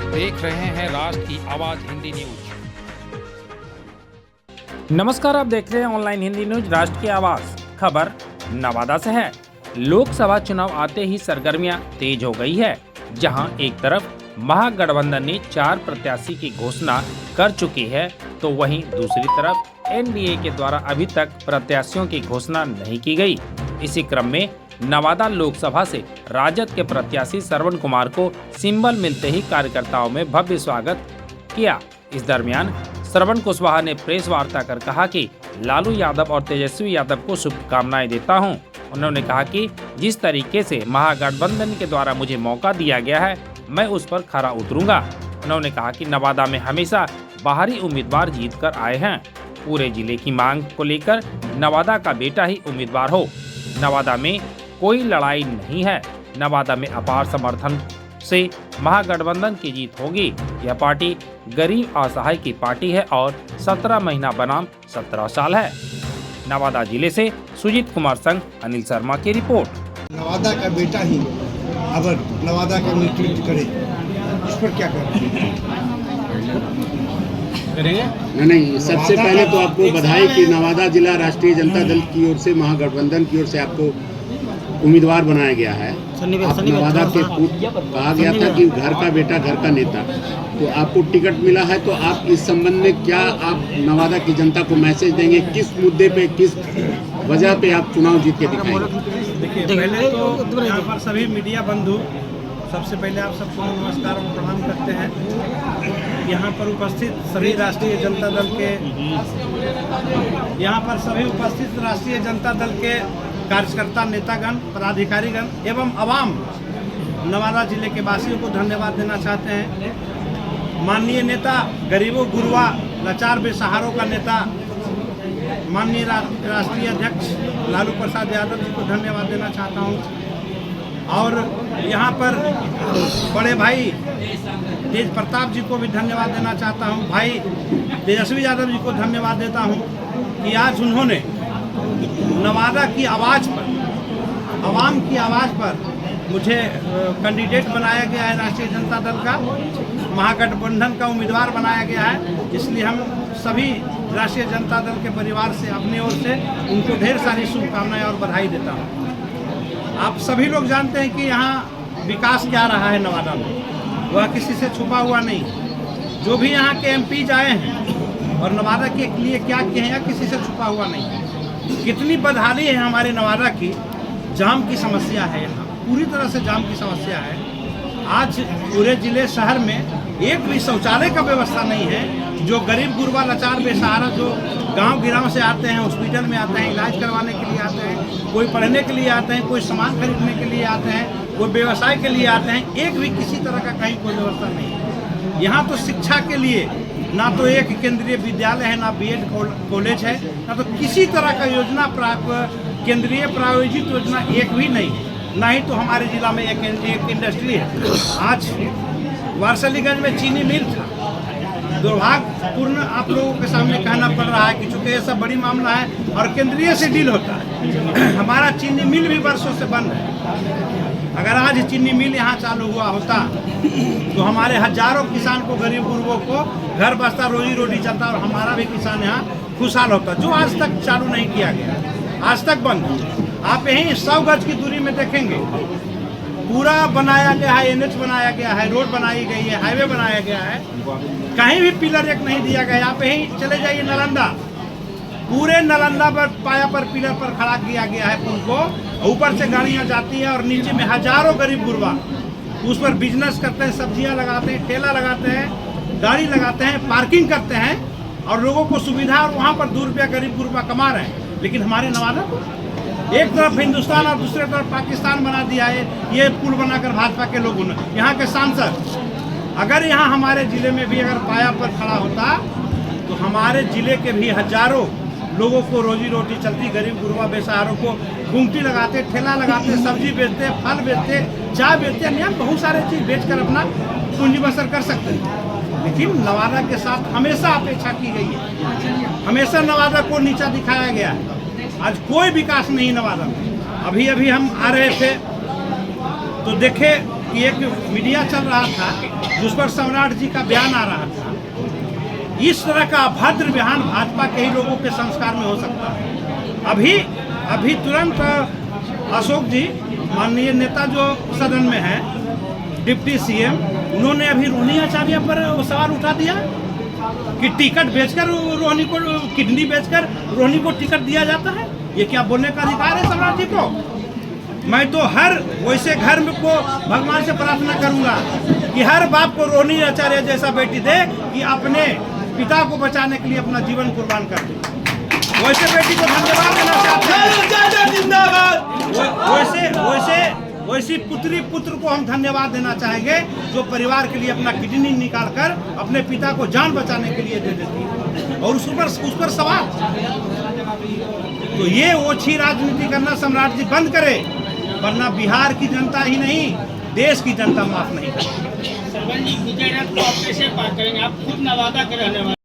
आप देख रहे हैं राष्ट्र की आवाज हिंदी न्यूज। नमस्कार, आप देख रहे हैं ऑनलाइन हिंदी न्यूज राष्ट्र की आवाज। खबर नवादा से है। लोकसभा चुनाव आते ही सरगर्मियां तेज हो गई है। जहां एक तरफ महागठबंधन ने 4 प्रत्याशी की घोषणा कर चुकी है, तो वहीं दूसरी तरफ एनडीए के द्वारा अभी तक प्रत्याशियों की घोषणा नहीं की गई। इसी क्रम में नवादा लोकसभा से राजद के प्रत्याशी श्रवण कुमार को सिंबल मिलते ही कार्यकर्ताओं में भव्य स्वागत किया। इस दरमियान श्रवण कुशवाहा ने प्रेस वार्ता कर कहा कि लालू यादव और तेजस्वी यादव को शुभकामनाएं देता हूं। उन्होंने कहा कि जिस तरीके से महागठबंधन के द्वारा मुझे मौका दिया गया है, मैं उस पर खरा उतरूंगा। उन्होंने कहा कि नवादा में हमेशा बाहरी उम्मीदवार जीत कर आए हैं। पूरे जिले की मांग को लेकर नवादा का बेटा ही उम्मीदवार हो। नवादा में कोई लड़ाई नहीं है। नवादा में अपार समर्थन से महागठबंधन की जीत होगी। यह पार्टी गरीब असहाय की पार्टी है और 17 महीना बनाम 17 साल है। नवादा जिले से सुजीत कुमार संग अनिल शर्मा की रिपोर्ट। नवादा का बेटा ही अगर नवादा का नेतृत्व करे, उस पर क्या करेंगे? नहीं, सबसे पहले तो आपको बधाई कि नवादा जिला राष्ट्रीय जनता दल की ओर से महागठबंधन की ओर से आपको उम्मीदवार बनाया गया है। आप नवादा के कहा गया था कि घर का बेटा घर का नेता, तो आपको टिकट मिला है। तो आप इस संबंध में क्या आप नवादा की जनता को मैसेज देंगे? किस मुद्दे पे, किस वजह पे आप चुनाव जीत के दिखाएंगे? देखिए, पहले तो यहाँ पर सभी मीडिया बंधु, सबसे पहले आप सबको नमस्कार और प्रणाम करते हैं। यहाँ पर उपस्थित सभी राष्ट्रीय जनता दल के राष्ट्रीय जनता दल के कार्यकर्ता, नेतागण, पदाधिकारीगण एवं आवाम नवादा जिले के वासियों को धन्यवाद देना चाहते हैं। माननीय नेता, गरीबों गुरबा लाचार बेसहारों का नेता, माननीय राष्ट्रीय अध्यक्ष लालू प्रसाद यादव जी को धन्यवाद देना चाहता हूँ। और यहाँ पर बड़े भाई तेज प्रताप जी को भी धन्यवाद देना चाहता हूँ। भाई तेजस्वी यादव जी को धन्यवाद देता हूँ कि आज उन्होंने नवादा की आवाज़ पर, आवाम की आवाज़ पर मुझे कैंडिडेट बनाया गया है। राष्ट्रीय जनता दल का महागठबंधन का उम्मीदवार बनाया गया है। इसलिए हम सभी राष्ट्रीय जनता दल के परिवार से, अपनी ओर से उनको ढेर सारी शुभकामनाएं और बधाई देता हूँ। आप सभी लोग जानते हैं कि यहाँ विकास क्या रहा है नवादा में, वह किसी से छुपा हुआ नहीं। जो भी यहाँ के एमपीज आए हैं और नवादा के लिए क्या किए हैं, किसी से छुपा हुआ नहीं। कितनी बदहाली है हमारे नवादा की। जाम की समस्या है, यहाँ पूरी तरह से जाम की समस्या है। आज पूरे जिले शहर में एक भी शौचालय का व्यवस्था नहीं है। जो गरीब गुरबा लाचार बेसहारा जो गांव गिराव से आते हैं, हॉस्पिटल में आते हैं, इलाज करवाने के लिए आते हैं, कोई पढ़ने के लिए आते हैं, कोई सामान खरीदने के लिए आते हैं, कोई व्यवसाय के लिए आते हैं, एक भी किसी तरह का कहीं कोई व्यवस्था नहीं है। यहाँ तो शिक्षा के लिए ना तो एक केंद्रीय विद्यालय है, ना बीएड कॉलेज है, ना तो किसी तरह का योजना केंद्रीय प्रायोजित योजना एक भी नहीं है। ना ही तो हमारे जिला में एक इंडस्ट्री है। आज वारसलीगंज में चीनी मिल था। दुर्भाग्यपूर्ण आप लोगों के सामने कहना पड़ रहा है कि चूंकि ये सब बड़ी मामला है और केंद्रीय से डील होता है, हमारा चीनी मिल भी वर्षों से बंद है। अगर आज चीनी मिल यहाँ चालू हुआ होता तो हमारे हजारों किसान को, गरीब गुरबों को घर बसता, रोजी रोटी चलता और हमारा भी किसान यहाँ खुशहाल होता, जो आज तक चालू नहीं किया गया, आज तक बंद। आप यहीं 100 गज की दूरी में देखेंगे, पूरा बनाया गया है, एनएच बनाया गया है, रोड बनाई गई है, हाईवे बनाया गया है, कहीं भी पिलर एक नहीं दिया गया। आप यहीं चले जाइए नालंदा, पूरे नालंदा पर पाया पर पिलर पर खड़ा किया गया है पुल को। ऊपर से गाड़ियां जाती हैं और नीचे में हजारों गरीब गुरबा उस पर बिजनेस करते हैं, सब्जियां लगाते हैं, ठेला लगाते हैं, गाड़ी लगाते हैं, पार्किंग करते हैं और लोगों को सुविधा, और वहाँ पर 2 रुपया गरीब गुरबा कमा रहे हैं। लेकिन हमारे नवादा को एक तरफ हिंदुस्तान और दूसरे तरफ पाकिस्तान बना दिया है ये पुल बनाकर भाजपा के लोगों ने। यहाँ के सांसद अगर यहाँ हमारे जिले में भी अगर पाया पर खड़ा होता तो हमारे जिले के भी हजारों लोगों को रोजी रोटी चलती। गरीब गुरबा बेसहारों को गुमटी लगाते, ठेला लगाते, सब्जी बेचते, फल बेचते, चाय बेचते, अन्य बहुत सारे चीज़ बेचकर अपना पूंजी बसर कर सकते हैं। लेकिन नवादा के साथ हमेशा अपेक्षा की गई है, हमेशा नवादा को नीचा दिखाया गया है। आज कोई विकास नहीं नवादा में। अभी अभी हम आ रहे थे तो देखे कि एक मीडिया चल रहा था जिस पर सम्राट जी का बयान आ रहा था। इस तरह का अभद्र बयान भाजपा के ही लोगों के संस्कार में हो सकता है। अभी तुरंत अशोक जी माननीय नेता जो सदन में हैं, डिप्टी सीएम, उन्होंने अभी रोहिणी आचार्य पर सवाल उठा दिया कि टिकट बेचकर रोहिणी को, किडनी बेचकर रोहिणी को टिकट दिया जाता है। ये क्या बोलने का अधिकार है सम्राट जी को? मैं तो हर वैसे घर में को भगवान से प्रार्थना करूंगा कि हर बाप को रोहिणी आचार्य जैसा बेटी दे कि अपने पिता को बचाने के लिए अपना जीवन कुर्बान कर दे। वैसे बेटी को धन्यवाद देना चाहते हैं। वैसी पुत्री पुत्र को हम धन्यवाद देना चाहेंगे जो परिवार के लिए अपना किडनी निकाल कर अपने पिता को जान बचाने के लिए दे देती है। और उस पर सवाल, तो ये ओछी राजनीति करना सम्राट जी बंद करे, वरना बिहार की जनता ही नहीं देश की जनता माफ नहीं करेगी। सरवन जी, गुजरात को आप कैसे पार करेंगे? आप खुद नवादा के रहने वाले